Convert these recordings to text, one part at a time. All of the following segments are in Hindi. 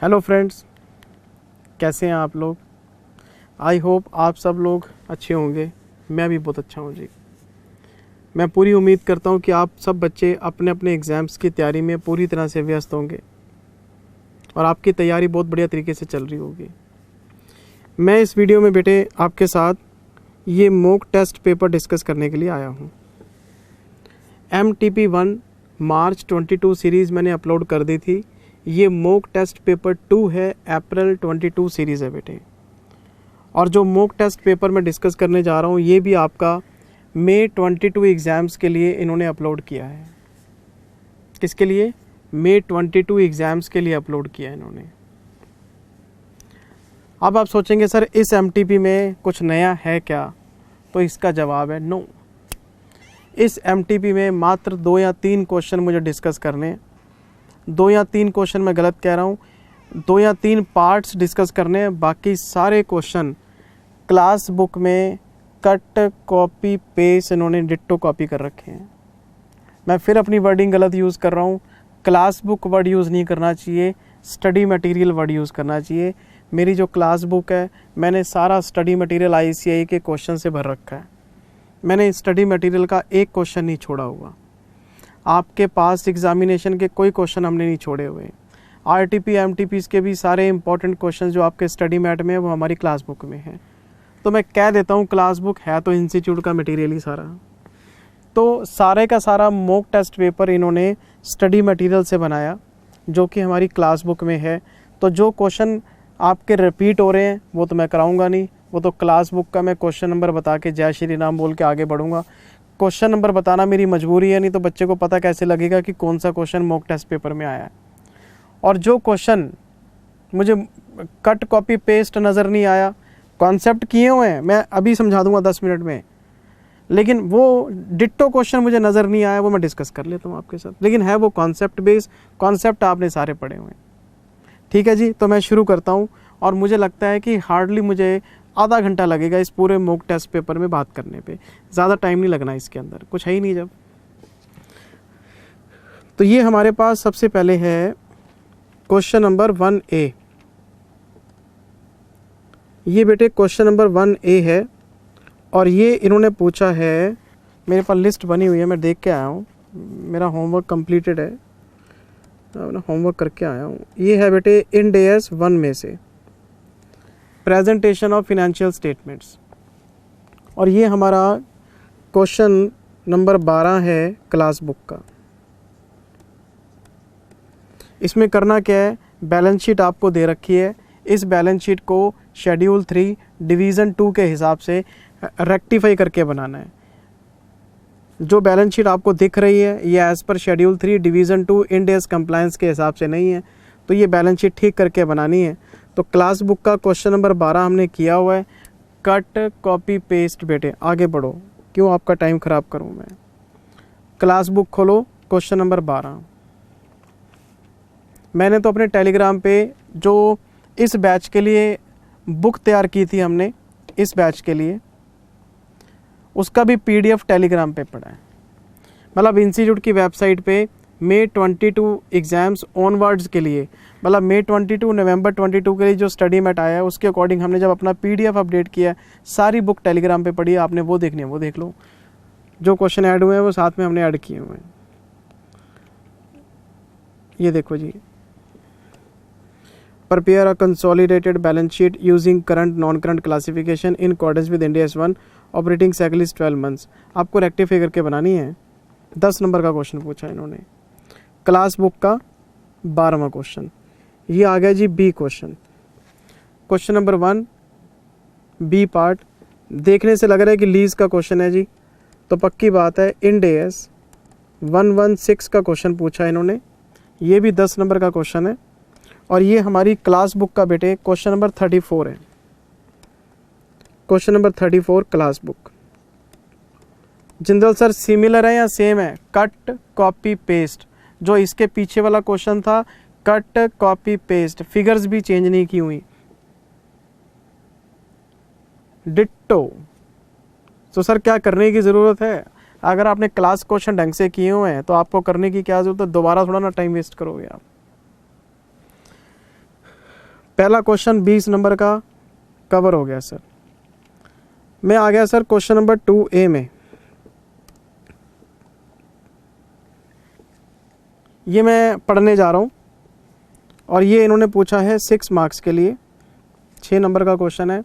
हेलो फ्रेंड्स, कैसे हैं आप लोग। आई होप आप सब लोग अच्छे होंगे। मैं भी बहुत अच्छा हूँ जी। मैं पूरी उम्मीद करता हूँ कि आप सब बच्चे अपने अपने एग्ज़ाम्स की तैयारी में पूरी तरह से व्यस्त होंगे और आपकी तैयारी बहुत बढ़िया तरीके से चल रही होगी। मैं इस वीडियो में बेटे आपके साथ ये मॉक टेस्ट पेपर डिस्कस करने के लिए आया हूँ। MTP1 मार्च 22 सीरीज़ मैंने अपलोड कर दी थी। ये मॉक टेस्ट पेपर 2 है, अप्रैल 22 सीरीज़ है बेटे। और जो मॉक टेस्ट पेपर मैं डिस्कस करने जा रहा हूँ ये भी आपका मई 22 एग्ज़ाम्स के लिए इन्होंने अपलोड किया है। किसके लिए? मई 22 एग्ज़ाम्स के लिए अपलोड किया है इन्होंने। अब आप सोचेंगे सर इस MTP में कुछ नया है क्या? तो इसका जवाब है नो। इस MTP में मात्र 2 या 3 क्वेश्चन मुझे डिस्कस करने हैं। 2 या 3 क्वेश्चन, मैं गलत कह रहा हूँ, 2 या 3 पार्ट्स डिस्कस करने हैं। बाकी सारे क्वेश्चन क्लास बुक में कट कॉपी पेस्ट इन्होंने डिट्टो कॉपी कर रखे हैं। मैं फिर अपनी वर्डिंग गलत यूज़ कर रहा हूँ। क्लास बुक वर्ड यूज़ नहीं करना चाहिए, स्टडी मटेरियल वर्ड यूज़ करना चाहिए। मेरी जो क्लास बुक है मैंने सारा स्टडी मटेरियल ICAI के क्वेश्चन से भर रखा है। मैंने स्टडी मटेरियल का एक क्वेश्चन नहीं छोड़ा हुआ। आपके पास एग्जामिनेशन के कोई क्वेश्चन हमने नहीं छोड़े हुए। RTP MTPs के भी सारे इंपॉर्टेंट क्वेश्चन जो आपके स्टडी मैट में है वो हमारी क्लास बुक में है। तो मैं कह देता हूँ क्लास बुक है तो इंस्टीट्यूट का मटेरियल ही सारा। तो सारे का सारा मॉक टेस्ट पेपर इन्होंने स्टडी मटेरियल से बनाया जो कि हमारी क्लास बुक में है। तो जो क्वेश्चन आपके रिपीट हो रहे हैं वो तो मैं कराऊंगा नहीं, वो तो क्लास बुक का मैं क्वेश्चन नंबर बता के जय श्री राम बोल के आगे बढ़ूंगा। क्वेश्चन नंबर बताना मेरी मजबूरी है, नहीं तो बच्चे को पता कैसे लगेगा कि कौन सा क्वेश्चन मॉक टेस्ट पेपर में आया है। और जो क्वेश्चन मुझे कट कॉपी पेस्ट नज़र नहीं आया, कॉन्सेप्ट किए हुए हैं, मैं अभी समझा दूंगा 10 मिनट में, लेकिन वो डिट्टो क्वेश्चन मुझे नज़र नहीं आया, वो मैं डिस्कस कर लेता हूँ आपके साथ। लेकिन है वो कॉन्सेप्ट बेस्ड, कॉन्सेप्ट आपने सारे पढ़े हुए हैं। ठीक है जी, तो मैं शुरू करता हूँ। और मुझे लगता है कि हार्डली मुझे आधा घंटा लगेगा इस पूरे मॉक टेस्ट पेपर में बात करने पे। ज़्यादा टाइम नहीं लगना इसके अंदर, कुछ है ही नहीं जब। तो ये हमारे पास सबसे पहले है क्वेश्चन नंबर 1A। ये बेटे क्वेश्चन नंबर 1A है और ये इन्होंने पूछा है, मेरे पास लिस्ट बनी हुई है, मैं देख के आया हूँ, मेरा होमवर्क कंप्लीटेड है, मैं होमवर्क करके आया हूँ। ये है बेटे IND AS 1 में से प्रेजेंटेशन ऑफ फिनेंशियल स्टेटमेंट्स। और ये हमारा क्वेश्चन नंबर 12 है क्लास बुक का। इसमें करना क्या है, बैलेंस शीट आपको दे रखी है। इस बैलेंस शीट को शेड्यूल 3 डिवीज़न 2 के हिसाब से रेक्टिफाई करके बनाना है। जो बैलेंस शीट आपको दिख रही है ये as per schedule 3 division 2 IND AS compliance के हिसाब से नहीं है, तो ये बैलेंस शीट ठीक करके बनानी है। तो क्लास बुक का क्वेश्चन नंबर 12 हमने किया हुआ है। कट कॉपी पेस्ट बेटे आगे बढ़ो, क्यों आपका टाइम ख़राब करूं मैं। क्लास बुक खोलो, क्वेश्चन नंबर 12। मैंने तो अपने टेलीग्राम पे जो इस बैच के लिए बुक तैयार की थी हमने, इस बैच के लिए, उसका भी PDF टेलीग्राम पे पड़ा है। मतलब इंस्टीट्यूट की वेबसाइट पे मई 22 एग्ज़ाम्स ऑनवर्ड्स के लिए, मतलब मई 22 नवंबर 22 के लिए जो स्टडी मैट आया है उसके अकॉर्डिंग हमने जब अपना PDF अपडेट किया है, सारी बुक टेलीग्राम पे पड़ी है। आपने वो देखनी है वो देख लो, जो क्वेश्चन ऐड हुए हैं वो साथ में हमने ऐड किए हुए हैं। ये देखो जी, prepare a consolidated balance sheet using current non-current classification in accordance with IND AS 1 operating cycle is 12 months. आपको रेक्टिफाई करके बनानी है। 10 नंबर का क्वेश्चन पूछा इन्होंने, क्लास बुक का 12वां क्वेश्चन। ये आ गया जी B question. Question number 1 B part. देखने से लग रहा है कि लीज का क्वेश्चन है जी, तो पक्की बात है IND AS 116 का क्वेश्चन पूछा इन्होंने। ये भी 10 नंबर का क्वेश्चन है और ये हमारी क्लास बुक का बेटे क्वेश्चन नंबर 34 है। Question number 34 class book. Jindal sir similar है या सेम है? कट कॉपी पेस्ट, जो इसके पीछे वाला क्वेश्चन था कट कॉपी पेस्ट, फिगर्स भी चेंज नहीं की हुई, डिट्टो। तो सर क्या करने की ज़रूरत है? अगर आपने क्लास क्वेश्चन ढंग से किए हुए हैं तो आपको करने की क्या ज़रूरत है? दोबारा थोड़ा ना टाइम वेस्ट करोगे आप। पहला क्वेश्चन 20 नंबर का कवर हो गया सर। मैं आ गया सर क्वेश्चन नंबर 2A में। ये मैं पढ़ने जा रहा हूँ और ये इन्होंने पूछा है 6 मार्क्स के लिए, 6 नंबर का क्वेश्चन है।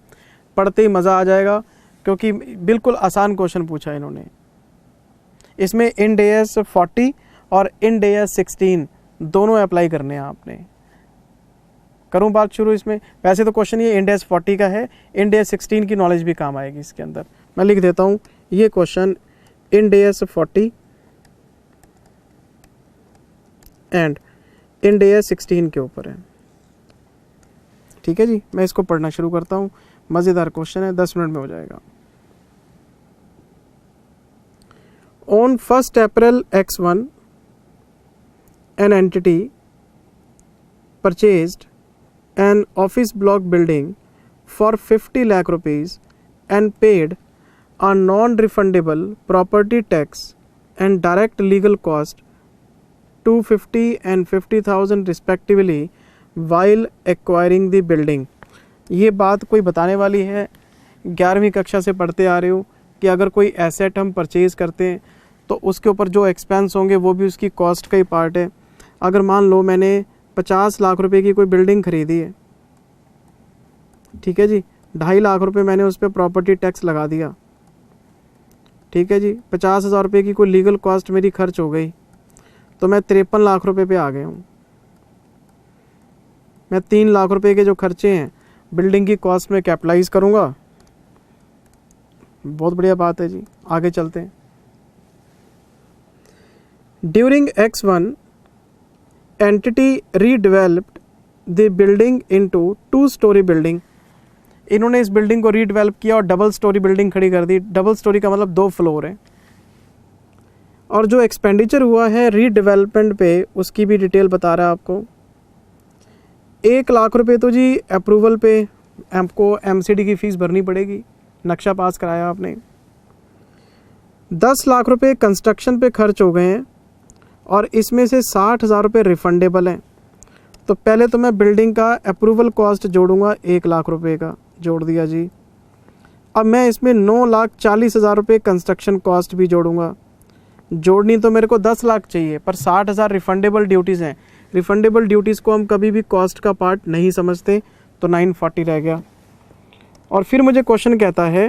पढ़ते ही मज़ा आ जाएगा क्योंकि बिल्कुल आसान क्वेश्चन पूछा है इन्होंने। इसमें इंड AS 40 और इंड AS 16 दोनों अप्लाई करने हैं आपने। करूं बात शुरू इसमें। वैसे तो क्वेश्चन ये इंड AS 40 का है, इंड AS 16 की नॉलेज भी काम आएगी इसके अंदर। मैं लिख देता हूं, ये question Ind AS 40 and Ind AS 16 के ऊपर है। ठीक है जी, मैं इसको पढ़ना शुरू करता हूं। मज़ेदार क्वेश्चन है, 10 मिनट में हो जाएगा। On 1st April X1, an entity purchased an office block building for 50 lakh rupees and paid a non-refundable property tax and direct legal cost 250 and 50,000 respectively while acquiring the building। ये बात कोई बताने वाली है, 11वीं कक्षा से पढ़ते आ रहे हो कि अगर कोई एसेट हम परचेज़ करते हैं तो उसके ऊपर जो एक्सपेंस होंगे वो भी उसकी कॉस्ट का ही पार्ट है। अगर मान लो मैंने 50 लाख रुपए की कोई बिल्डिंग खरीदी है, ठीक है जी, 2.5 लाख रुपए मैंने उस पर प्रॉपर्टी टैक्स लगा दिया, ठीक है जी, 50,000 रुपये की कोई लीगल कॉस्ट मेरी खर्च हो गई, तो मैं 53 लाख रुपए पे आ गया हूँ। मैं 3 लाख रुपए के जो खर्चे हैं बिल्डिंग की कॉस्ट में कैपिटलाइज करूँगा। बहुत बढ़िया बात है जी, आगे चलते हैं। During X1, entity redeveloped the building into 2-story building। इन्होंने इस बिल्डिंग को रीडेवेलप किया और डबल स्टोरी बिल्डिंग खड़ी कर दी। डबल स्टोरी का मतलब 2 फ्लोर है। और जो एक्सपेंडिचर हुआ है रीडेवेलपमेंट पे उसकी भी डिटेल बता रहा है आपको। 1 लाख रुपए तो जी अप्रूवल पे आपको MCD की फ़ीस भरनी पड़ेगी, नक्शा पास कराया आपने। 10 लाख रुपए कंस्ट्रक्शन पे खर्च हो गए हैं और इसमें से 60,000 रुपये रिफंडेबल हैं। तो पहले तो मैं बिल्डिंग का अप्रूवल कॉस्ट जोड़ूंगा, 1 लाख रुपए का जोड़ दिया जी। अब मैं इसमें 9,40,000 रुपये कंस्ट्रक्शन कॉस्ट भी जोड़ूंगा। जोड़नी तो मेरे को 10 लाख चाहिए, पर 60,000 रिफंडेबल ड्यूटीज़ हैं। रिफंडेबल ड्यूटीज़ को हम कभी भी कॉस्ट का पार्ट नहीं समझते, तो 940 रह गया। और फिर मुझे क्वेश्चन कहता है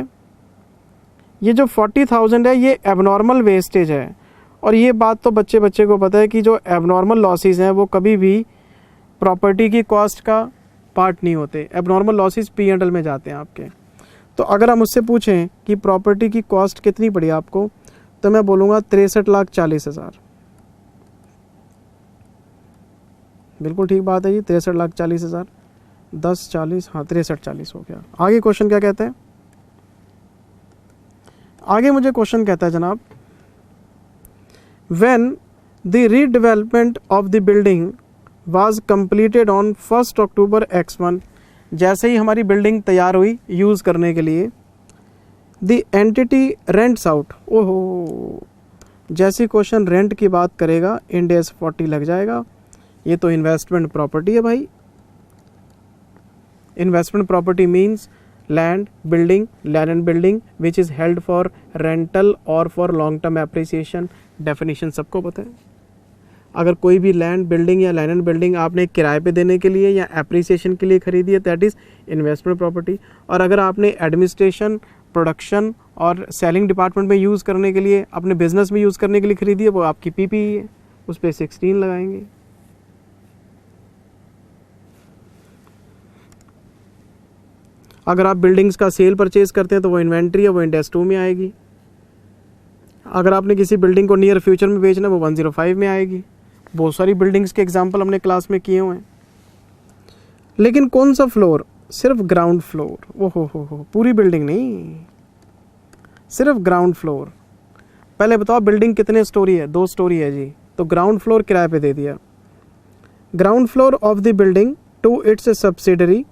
ये जो 40,000 है ये एबनॉर्मल वेस्टेज है। और ये बात तो बच्चे को पता है कि जो एबनॉर्मल लॉसेस हैं वो कभी भी प्रॉपर्टी की कॉस्ट का पार्ट नहीं होते। एबनॉर्मल लॉसेस P&L में जाते हैं आपके। तो अगर हम उससे पूछें कि प्रॉपर्टी की कॉस्ट कितनी पड़ी आपको, तो मैं बोलूँगा 63,40,000। बिल्कुल ठीक बात है जी, 63,40,000। 10 40, हाँ 63,40 हो गया। आगे क्वेश्चन क्या कहते हैं? आगे मुझे क्वेश्चन कहता है जनाब, when the redevelopment of the building was completed on 1st October X1, जैसे ही हमारी बिल्डिंग तैयार हुई यूज़ करने के लिए, the entity rents out। ओहो, जैसे क्वेश्चन रेंट की बात करेगा इंड AS 40 लग जाएगा। ये तो इन्वेस्टमेंट प्रॉपर्टी है भाई। Investment property means land building which is held for rental और for long term appreciation. Definition सबको पता है। अगर कोई भी लैंड बिल्डिंग या लैंड एंड बिल्डिंग आपने किराए पे देने के लिए या एप्रिसिएशन के लिए खरीदी है, दैट इज़ इन्वेस्टमेंट प्रॉपर्टी। और अगर आपने एडमिनिस्ट्रेशन, प्रोडक्शन और सेलिंग डिपार्टमेंट में यूज़ करने के लिए, अपने बिजनेस में यूज़ करने के लिए खरीदी है, वो आपकी PPE है, उस पर 16 लगाएंगे। अगर आप बिल्डिंग्स का सेल परचेज करते हैं तो वो इन्वेंट्री है, वो इंड AS 2 में आएगी। अगर आपने किसी बिल्डिंग को नियर फ्यूचर में बेचना है वो 105 में आएगी। बहुत सारी बिल्डिंग्स के एग्जांपल हमने क्लास में किए हुए हैं। लेकिन कौन सा फ्लोर? सिर्फ ग्राउंड फ्लोर। ओहो, पूरी बिल्डिंग नहीं, सिर्फ ग्राउंड फ्लोर। पहले बताओ बिल्डिंग कितने स्टोरी है? 2 स्टोरी है जी, तो ग्राउंड फ्लोर किराए पे दे दिया। Ground floor of the building to its subsidiary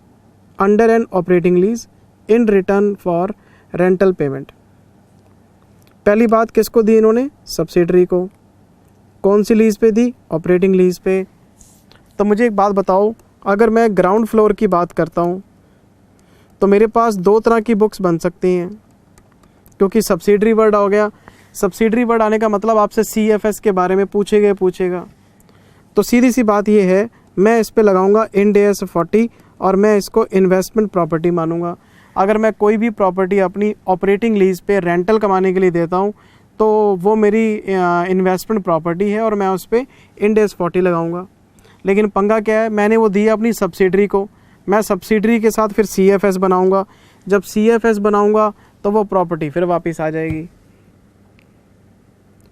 under an operating lease in return for rental payment. पहली बात किसको दी इन्होंने? सब्सिडरी को। कौन सी लीज पे दी? ऑपरेटिंग लीज पे। तो मुझे एक बात बताओ, अगर मैं ग्राउंड फ्लोर की बात करता हूँ तो मेरे पास दो तरह की बुक्स बन सकती हैं, क्योंकि सब्सिडरी वर्ड हो गया। सब्सिडरी वर्ड आने का मतलब आपसे CFS के बारे में पूछेगा। तो सीधी सी बात ये है, मैं इस पे लगाऊंगा इंड AS 40 और मैं इसको इन्वेस्टमेंट प्रॉपर्टी मानूंगा। अगर मैं कोई भी प्रॉपर्टी अपनी ऑपरेटिंग लीज पे रेंटल कमाने के लिए देता हूँ तो वो मेरी इन्वेस्टमेंट प्रॉपर्टी है और मैं उस पर इंड AS 40 लगाऊंगा। लेकिन पंगा क्या है, मैंने वो दिया अपनी सब्सिडरी को, मैं सब्सिडरी के साथ फिर CFS बनाऊंगा। जब CFS बनाऊंगा तो वो प्रॉपर्टी फिर वापस आ जाएगी।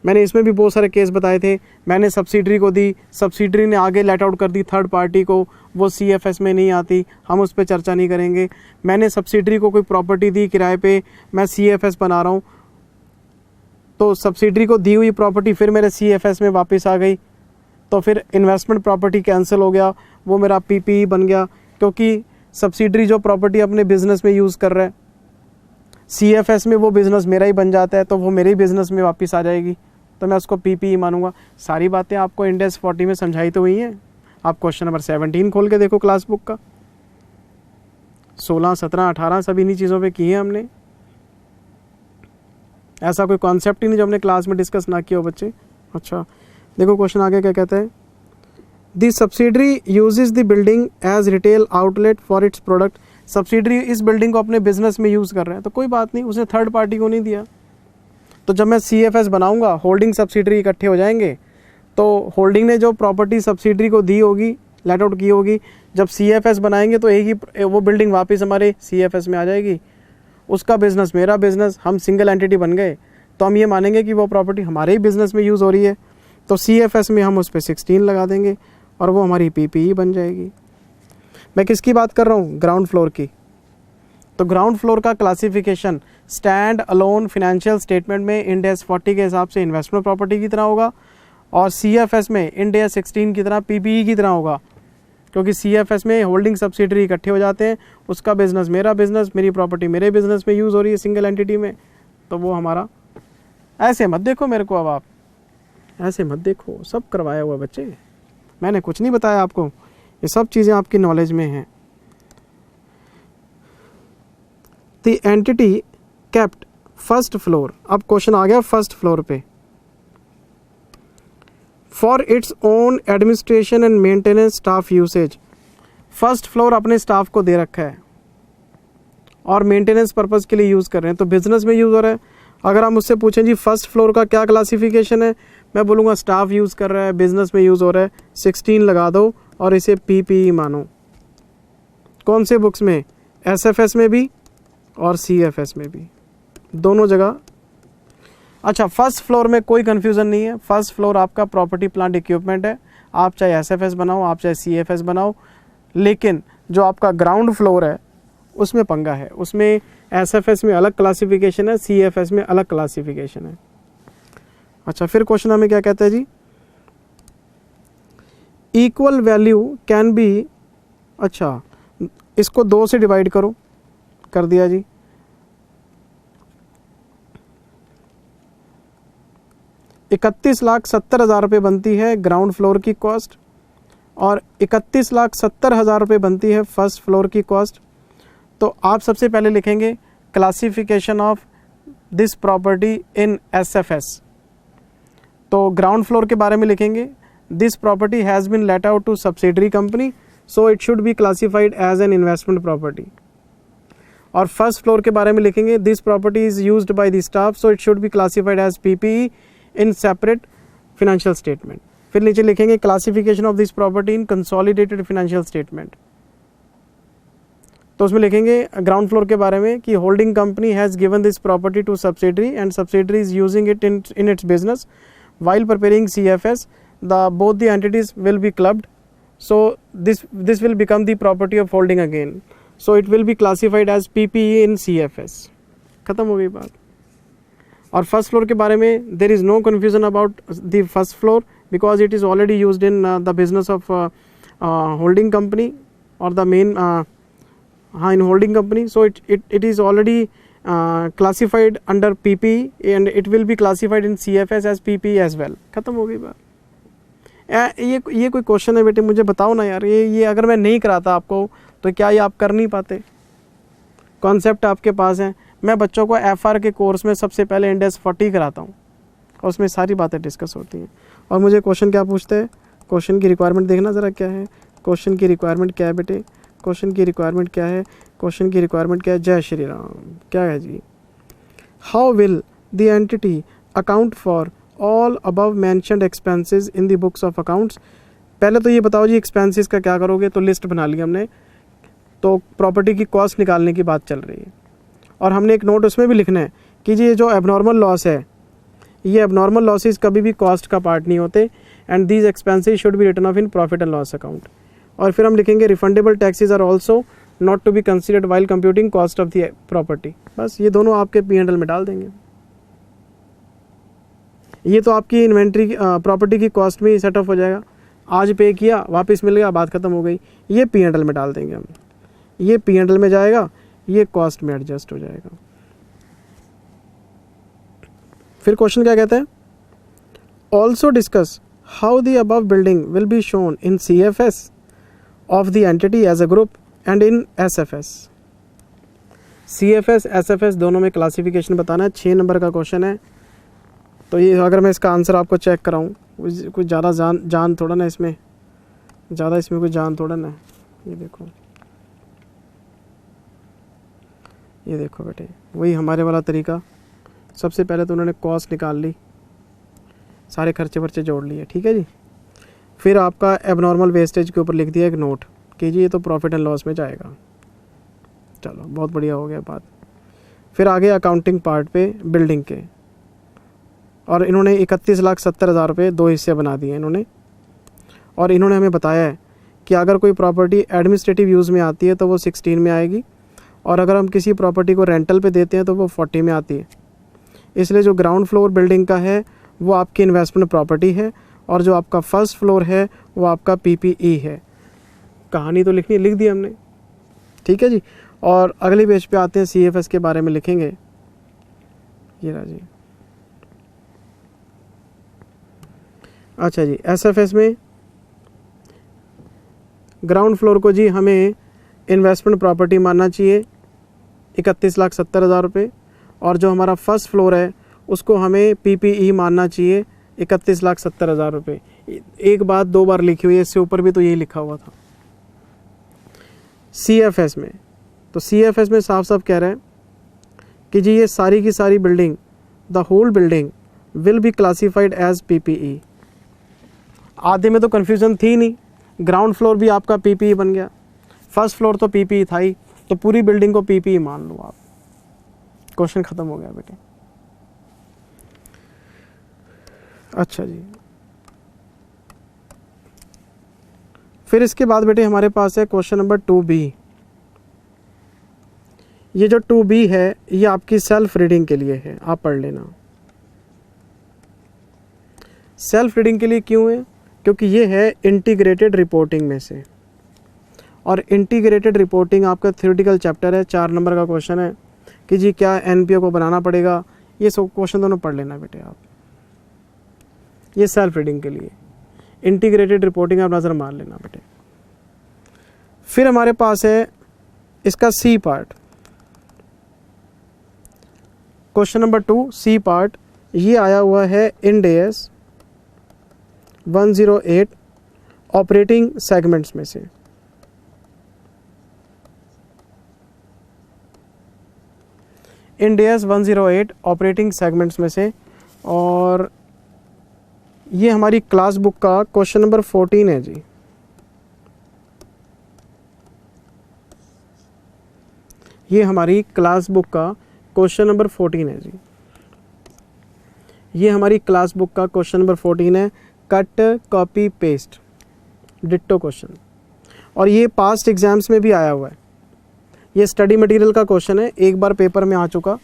मैंने इसमें भी बहुत सारे केस बताए थे, मैंने सब्सिडरी को दी, सब्सिडरी ने आगे लेट आउट कर दी थर्ड पार्टी को, वो CFS में नहीं आती, हम उस पर चर्चा नहीं करेंगे। मैंने सब्सिडरी को कोई प्रॉपर्टी दी किराए पे, मैं CFS बना रहा हूँ, तो सब्सिडरी को दी हुई प्रॉपर्टी फिर मेरे CFS में वापस आ गई, तो फिर इन्वेस्टमेंट प्रॉपर्टी कैंसिल हो गया, वो मेरा PPE बन गया, क्योंकि सब्सिडरी जो प्रॉपर्टी अपने बिजनेस में यूज़ कर रहा है, CFS में वो बिज़नेस मेरा ही बन जाता है, तो वो मेरे ही बिज़नेस में वापस आ जाएगी, तो मैं उसको PPE मानूंगा। सारी बातें आपको इंड AS 40 में समझाई तो हुई हैं। आप क्वेश्चन नंबर 17 खोल के देखो क्लास बुक का, 16, 17, 18 सब इन्हीं चीज़ों पे किए हैं हमने। ऐसा कोई कॉन्सेप्ट ही नहीं जो हमने क्लास में डिस्कस ना किया हो बच्चे। अच्छा देखो क्वेश्चन आगे क्या कहता है, the subsidiary uses the building as retail outlet for its product. Subsidiary इस बिल्डिंग को अपने बिजनेस में यूज़ कर रहा है, तो कोई बात नहीं, उसने थर्ड पार्टी को नहीं दिया। तो जब मैं CFS बनाऊंगा, होल्डिंग सब्सिडरी इकट्ठे हो जाएंगे, तो होल्डिंग ने जो प्रॉपर्टी सब्सिडरी को दी होगी, लेट आउट की होगी, जब CFS बनाएंगे तो एक ही वो बिल्डिंग वापस हमारे CFS में आ जाएगी, उसका बिज़नेस मेरा बिज़नेस, हम सिंगल एंटिटी बन गए, तो हम ये मानेंगे कि वो प्रॉपर्टी हमारे ही बिज़नेस में यूज़ हो रही है, तो CFS में हम उस पर 16 लगा देंगे और वो हमारी PPE बन जाएगी। मैं किसकी बात कर रहा हूँ, ग्राउंड फ्लोर की। तो ग्राउंड फ्लोर का classification stand alone financial statement में इंड AS 40 के हिसाब से इन्वेस्टमेंट प्रॉपर्टी की तरह होगा, और CFS में इंड AS 16 की तरह PPE की तरह होगा, क्योंकि CFS में होल्डिंग सब्सिडरी इकट्ठे हो जाते हैं, उसका बिजनेस मेरा बिजनेस, मेरी प्रॉपर्टी मेरे बिजनेस में यूज़ हो रही है सिंगल एंटिटी में, तो वो हमारा। ऐसे मत देखो मेरे को, अब आप ऐसे मत देखो, सब करवाया हुआ बच्चे, मैंने कुछ नहीं बताया आपको, ये सब चीज़ें आपकी नॉलेज में हैं। The entity kept first floor, अब क्वेश्चन आ गया फर्स्ट फ्लोर पे, for its own administration and maintenance staff usage. First floor अपने स्टाफ को दे रखा है और मेंटेनेंस पर्पज़ के लिए यूज़ कर रहे हैं, तो बिजनेस में यूज़ हो रहा है। अगर आप मुझसे पूछें जी फर्स्ट फ्लोर का क्या क्लासिफिकेशन है, मैं बोलूँगा स्टाफ यूज़ कर रहा है, बिजनेस में यूज़ हो रहा है, 16 लगा दो और इसे PPE मानो। कौन से बुक्स में, SFS में भी और CFS में भी, दोनों जगह। अच्छा फर्स्ट फ्लोर में कोई कन्फ्यूज़न नहीं है, फर्स्ट फ्लोर आपका प्रॉपर्टी प्लांट इक्विपमेंट है, आप चाहे SFS बनाओ, आप चाहे CFS बनाओ, लेकिन जो आपका ग्राउंड फ्लोर है उसमें पंगा है, उसमें SFS में अलग क्लासिफिकेशन है, CFS में अलग क्लासिफिकेशन है। अच्छा फिर क्वेश्चन हमें क्या कहता है जी, इक्वल वैल्यू कैन बी, अच्छा इसको 2 से डिवाइड करो, कर दिया जी। 31,70,000 रुपये बनती है ग्राउंड फ्लोर की कॉस्ट और 31,70,000 रुपये बनती है फर्स्ट फ्लोर की कॉस्ट। तो आप सबसे पहले लिखेंगे classification of this property in SFS। तो ग्राउंड फ्लोर के बारे में लिखेंगे this property has been let out to subsidiary company, so it should be classified as an investment property. और फर्स्ट फ्लोर के बारे में लिखेंगे this property is used by the staff, so it should be classified as PPE in separate financial statement. फिर नीचे लिखेंगे classification of this property in consolidated financial statement. तो उसमें लिखेंगे ग्राउंड फ्लोर के बारे में कि holding company has given this property to subsidiary and subsidiary is using it in its business while preparing CFS, both the entities will be clubbed, so this will become the property of holding again, so it will be classified as PPE in CFS। खत्म हो गई बात। और फर्स्ट फ्लोर के बारे में there is no confusion about the first floor because it is already used in the business of holding company or the main in holding company, so it is already classified under PPE and it will be classified in CFS as PPE as well। खत्म हो गई बात। ये कोई क्वेश्चन है बेटे, मुझे बताओ ना यार, ये अगर मैं नहीं कराता आपको तो क्या ये आप कर नहीं पाते? कॉन्सेप्ट आपके पास है। मैं बच्चों को FR के कोर्स में सबसे पहले इंडेक्स 40 कराता हूँ और उसमें सारी बातें डिस्कस होती हैं। और मुझे क्वेश्चन क्या पूछते हैं, क्वेश्चन की रिक्वायरमेंट देखना ज़रा क्या है। क्वेश्चन की रिक्वायरमेंट क्या है बेटे, क्वेश्चन की रिक्वायरमेंट क्या है, क्वेश्चन की रिक्वायरमेंट क्या है? जय श्री राम। क्या है जी? How will the entity account for all above mentioned expenses in the books of accounts. पहले तो ये बताओ जी एक्सपेंसेस का क्या करोगे? तो लिस्ट बना ली हमने, तो प्रॉपर्टी की कॉस्ट निकालने की बात चल रही है और हमने एक नोट उसमें भी लिखना है कि जी ये जो एबनॉर्मल लॉस है, ये एबनॉर्मल लॉसेस कभी भी कॉस्ट का पार्ट नहीं होते and these expenses should be written off in profit and loss account. और फिर हम लिखेंगे refundable taxes are also not to be considered while computing cost of the property. बस ये दोनों आपके P&L में डाल देंगे। ये तो आपकी इन्वेंट्री प्रॉपर्टी की कॉस्ट में सेट ऑफ हो जाएगा। आज पे किया, वापस मिल गया, बात खत्म हो गई। ये P&L में डाल देंगे हम, ये P&L में जाएगा, ये कॉस्ट में एडजस्ट हो जाएगा। फिर क्वेश्चन क्या कहते हैं? Also discuss how the above building will be shown in CFS of the entity as a group and in SFS। CFS SFS दोनों में क्लासिफिकेशन बताना है। 6 नंबर का क्वेश्चन है। तो ये अगर मैं इसका आंसर आपको चेक कराऊँ, कुछ ज़्यादा जान थोड़ा ना इसमें, ज़्यादा इसमें कुछ जान थोड़ा ना। ये देखो बेटे, वही हमारे वाला तरीका। सबसे पहले तो उन्होंने कॉस्ट निकाल ली, सारे खर्चे वर्चे जोड़ लिए, ठीक है जी। फिर आपका एबनॉर्मल वेस्टेज के ऊपर लिख दिया एक नोट कि जी ये तो प्रॉफिट एंड लॉस में जाएगा। चलो बहुत बढ़िया हो गया बात। फिर आगे अकाउंटिंग पार्ट पे बिल्डिंग के, और इन्होंने 31,70,000 रुपये 2 हिस्से बना दिए इन्होंने। और इन्होंने हमें बताया है कि अगर कोई प्रॉपर्टी एडमिनिस्ट्रेटिव यूज़ में आती है तो वो 16 में आएगी, और अगर हम किसी प्रॉपर्टी को रेंटल पे देते हैं तो वो 40 में आती है। इसलिए जो ग्राउंड फ्लोर बिल्डिंग का है वो आपकी इन्वेस्टमेंट प्रॉपर्टी है, और जो आपका फर्स्ट फ्लोर है वो आपका PPE है। कहानी तो लिखनी लिख दी हमने, ठीक है जी। और अगले पेज पे आते हैं, CFS के बारे में लिखेंगे। ये रहा जी। अच्छा जी, SFS में ग्राउंड फ्लोर को जी हमें इन्वेस्टमेंट प्रॉपर्टी मानना चाहिए 31,70,000 रुपये, और जो हमारा फर्स्ट फ्लोर है उसको हमें PPE मानना चाहिए 31,70,000 रुपये। एक बात 2 बार लिखी हुई है, इससे ऊपर भी तो यही लिखा हुआ था। CFS में, तो CFS में साफ साफ कह रहे हैं कि जी ये सारी की सारी building, the whole building will be classified as PPE। आधे में तो कन्फ्यूज़न थी नहीं, ग्राउंड फ्लोर भी आपका PPE बन गया, फर्स्ट फ्लोर तो PPE था ही, तो पूरी बिल्डिंग को PPE मान लो आप। क्वेश्चन ख़त्म हो गया बेटे। अच्छा जी, फिर इसके बाद बेटे हमारे पास है क्वेश्चन नंबर 2B। ये जो 2B है ये आपकी सेल्फ रीडिंग के लिए है, आप पढ़ लेना। सेल्फ रीडिंग के लिए क्यों है? क्योंकि ये है इंटीग्रेटेड रिपोर्टिंग में से, और इंटीग्रेटेड रिपोर्टिंग आपका थ्योरेटिकल चैप्टर है। 4 नंबर का क्वेश्चन है कि जी क्या NPO को बनाना पड़ेगा। ये सब क्वेश्चन दोनों पढ़ लेना बेटे आप। ये सेल्फ रीडिंग के लिए, इंटीग्रेटेड रिपोर्टिंग आप नज़र मार लेना बेटे। फिर हमारे पास है इसका C part, question number 2 C part. ये आया हुआ है इंड AS 108 ऑपरेटिंग सेगमेंट्स में से। इंड AS 108 ऑपरेटिंग सेगमेंट्स में से, और ये हमारी क्लास बुक का क्वेश्चन नंबर 14 है जी। ये हमारी क्लास बुक का क्वेश्चन नंबर 14 है जी। ये हमारी क्लास बुक का क्वेश्चन नंबर 14 है, cut copy paste ditto question, और ये पास्ट एग्जाम्स में भी आया हुआ है। ये स्टडी मटेरियल का क्वेश्चन है, एक बार पेपर में आ चुका।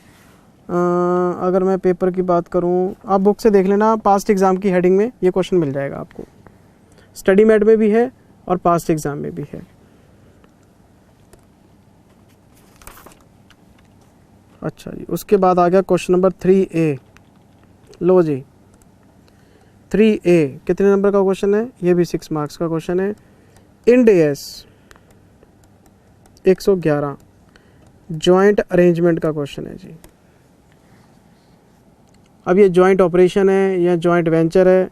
अगर मैं पेपर की बात करूं, आप बुक से देख लेना, पास्ट एग्ज़ाम की हेडिंग में ये क्वेश्चन मिल जाएगा आपको। स्टडी मैट में भी है और पास्ट एग्ज़ाम में भी है। अच्छा जी, उसके बाद आ गया क्वेश्चन नंबर 3A। लो जी, 3A कितने नंबर का क्वेश्चन है? ये भी 6 मार्क्स का क्वेश्चन है। इंड AS 111 जॉइंट अरेंजमेंट का क्वेश्चन है जी। अब ये जॉइंट ऑपरेशन है या जॉइंट वेंचर है,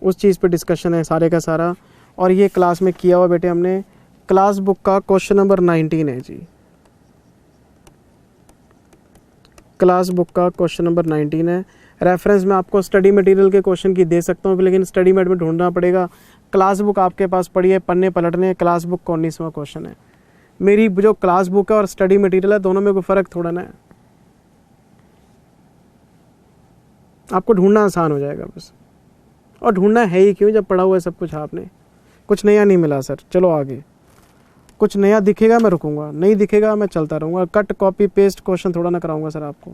उस चीज़ पे डिस्कशन है सारे का सारा, और ये क्लास में किया हुआ बेटे हमने। क्लास बुक का क्वेश्चन नंबर 19 है जी। क्लास बुक का क्वेश्चन नंबर 19 है। रेफरेंस में आपको स्टडी मटेरियल के क्वेश्चन की दे सकता हूँ, लेकिन स्टडी मेट में ढूंढना पड़ेगा। क्लास बुक आपके पास पड़ी है, पन्ने पलटने। क्लास बुक का 19वां क्वेश्चन है। मेरी जो क्लास बुक है और स्टडी मटेरियल है, दोनों में कोई फ़र्क थोड़ा ना है, आपको ढूंढना आसान हो जाएगा बस। और ढूंढना है ही क्यों, जब पढ़ा हुआ है सब कुछ आपने। कुछ नया नहीं मिला सर, चलो आगे। कुछ नया दिखेगा मैं रुकूंगा, नहीं दिखेगा मैं चलता रहूँगा। कट कॉपी पेस्ट क्वेश्चन थोड़ा ना कराऊंगा सर आपको।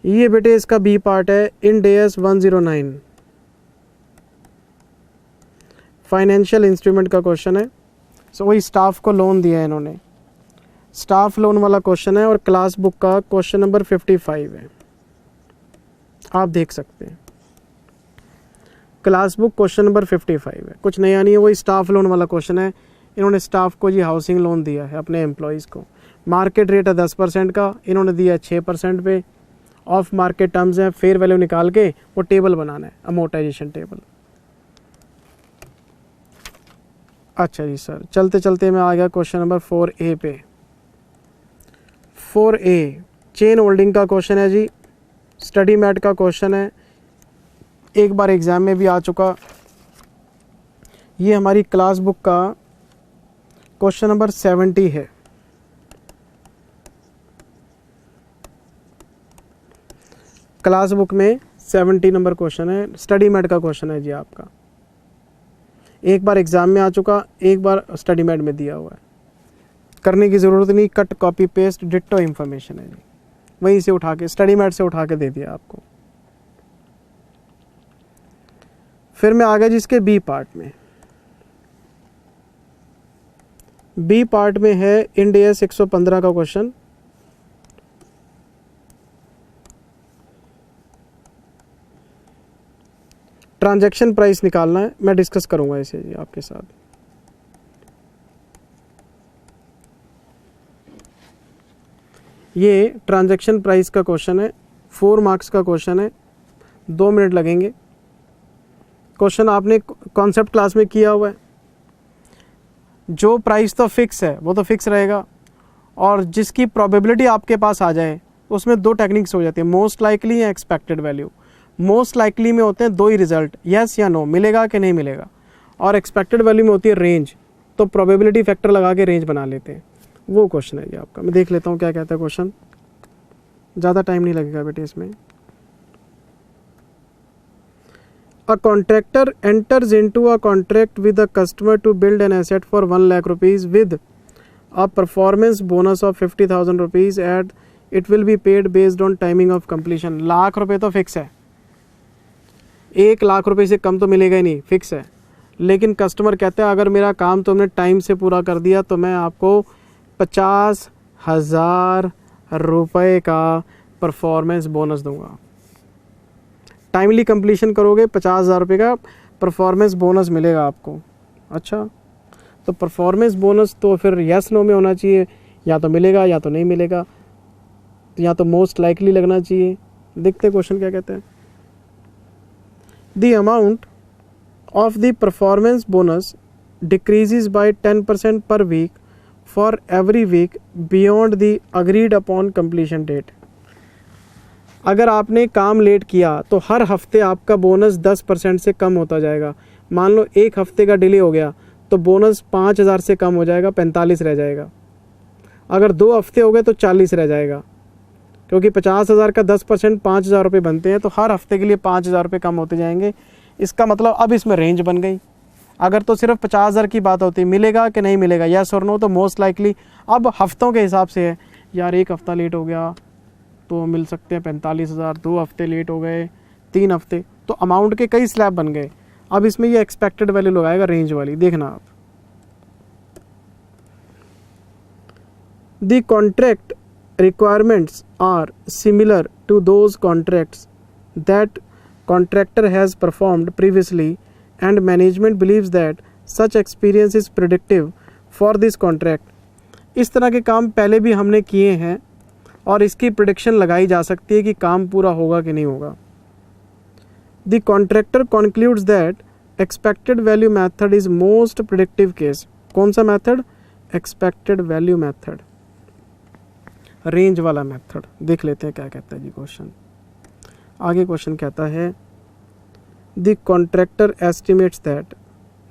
ये बेटे इसका बी पार्ट है। इंड AS 109 फाइनेंशियल इंस्ट्रूमेंट का क्वेश्चन है। सो वही स्टाफ को लोन दिया है इन्होंने, स्टाफ लोन वाला क्वेश्चन है, और क्लास बुक का क्वेश्चन नंबर 55 है, आप देख सकते हैं। क्लास बुक क्वेश्चन नंबर 55 है, कुछ नया नहीं है, वही स्टाफ लोन वाला क्वेश्चन है। इन्होंने स्टाफ को जी हाउसिंग लोन दिया है अपने एम्प्लॉयज़ को। मार्केट रेट है 10% का, इन्होंने दिया 6% पे। ऑफ मार्केट टर्म्स है, फेयर वैल्यू निकाल के वो टेबल बनाना है, अमोर्टाइजेशन टेबल। अच्छा जी सर, चलते चलते मैं आ गया क्वेश्चन नंबर 4A पे। 4A चेन होल्डिंग का क्वेश्चन है जी, स्टडी मैट का क्वेश्चन है, एक बार एग्ज़ाम में भी आ चुका। ये हमारी क्लास बुक का क्वेश्चन नंबर 70 है। क्लास बुक में 70 नंबर क्वेश्चन है, स्टडी मैट का क्वेश्चन है जी आपका। एक बार एग्ज़ाम में आ चुका, एक बार स्टडी मैट में दिया हुआ है, करने की ज़रूरत नहीं। Cut copy paste ditto information है जी, वहीं से उठा के स्टडी मैट से उठा के दे दिया आपको। फिर मैं आ गया जिसके बी पार्ट में। बी पार्ट में है इंड AS 115 का क्वेश्चन। ट्रांजैक्शन प्राइस निकालना है, मैं डिस्कस करूंगा इसे जी आपके साथ। ये ट्रांजैक्शन प्राइस का क्वेश्चन है, 4 मार्क्स का क्वेश्चन है, 2 मिनट लगेंगे। क्वेश्चन आपने कॉन्सेप्ट क्लास में किया हुआ है। जो प्राइस तो फिक्स है वो तो फिक्स रहेगा, और जिसकी प्रोबेबिलिटी आपके पास आ जाए उसमें 2 टेक्निक्स हो जाती है, मोस्ट लाइकली या एक्सपेक्टेड वैल्यू। मोस्ट लाइकली में होते हैं 2 ही रिजल्ट, यस या नो, मिलेगा कि नहीं मिलेगा, और एक्सपेक्टेड वैल्यू में होती है रेंज, तो प्रोबेबिलिटी फैक्टर लगा के रेंज बना लेते हैं। वो क्वेश्चन है ये आपका। मैं देख लेता हूँ क्या कहता है क्वेश्चन, ज़्यादा टाइम नहीं लगेगा बेटे इसमें। A contractor enters into a contract with a customer to build an asset for 1 lakh rupees with a performance bonus of 50,000 rupees and it will be paid based on timing of completion। Lakh रुपए तो फिक्स है, 1 लाख रुपए से कम तो मिलेगा ही नहीं, फिक्स है। लेकिन कस्टमर कहता है अगर मेरा काम तुमने टाइम से पूरा कर दिया तो मैं आपको 50,000 रुपये का परफॉर्मेंस बोनस दूंगा। टाइमली कंप्लीशन करोगे 50,000 रुपये का परफॉर्मेंस बोनस मिलेगा आपको। अच्छा, तो परफॉर्मेंस बोनस तो फिर यस नो में होना चाहिए, या तो मिलेगा या तो नहीं मिलेगा, या तो मोस्ट लाइकली लगना चाहिए। देखते क्वेश्चन क्या कहते हैं। The amount of the performance bonus decreases by 10% per week for every week beyond the agreed upon completion date. अगर आपने काम लेट किया तो हर हफ्ते आपका बोनस 10% से कम होता जाएगा। मान लो 1 हफ्ते का डिले हो गया तो बोनस 5,000 से कम हो जाएगा, 45 रह जाएगा। अगर 2 हफ्ते हो गए तो 40 रह जाएगा, क्योंकि 50,000 का 10% 5,000 रुपये बनते हैं, तो हर हफ्ते के लिए 5,000 रुपये कम होते जाएंगे। इसका मतलब अब इसमें रेंज बन गई। अगर तो सिर्फ 50,000 की बात होती, मिलेगा कि नहीं मिलेगा, यस और नो, तो मोस्ट लाइकली अब हफ्तों के हिसाब से है। यार 1 हफ्ता लेट हो गया तो मिल सकते हैं 45,000, 2 हफ्ते लेट हो गए, 3 हफ्ते, तो अमाउंट के कई स्लैब बन गए। अब इसमें ये एक्सपेक्टेड वैल्यू लगाएगा रेंज वाली, देखना आप। The contract requirements are similar to those contracts that contractor has performed previously and management believes that such experience is predictive for this contract. इस तरह के काम पहले भी हमने किए हैं और इसकी प्रिडिक्शन लगाई जा सकती है कि काम पूरा होगा कि नहीं होगा. The contractor concludes that expected value method is most predictive case. कौन सा method? Expected value method, range वाला मेथड. देख लेते हैं क्या कहता है जी क्वेश्चन. आगे क्वेश्चन कहता है the contractor estimates that